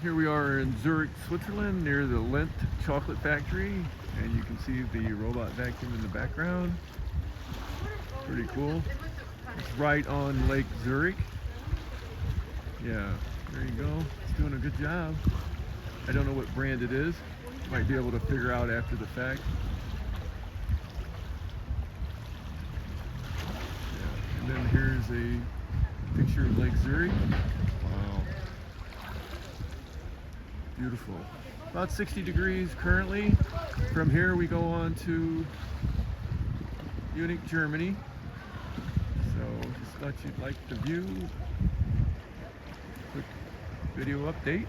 Here we are in Zurich, Switzerland, near the Lindt chocolate factory, and you can see the robot vacuum in the background. Pretty cool. It's right on Lake Zurich. Yeah, there you go. It's doing a good job. I don't know what brand it is. Might be able to figure out after the fact. Yeah. And then here's a picture of Lake Zurich. Wow. Beautiful. About 60 degrees currently. From here we go on to Munich, Germany. So just thought you'd like the view. Quick video update.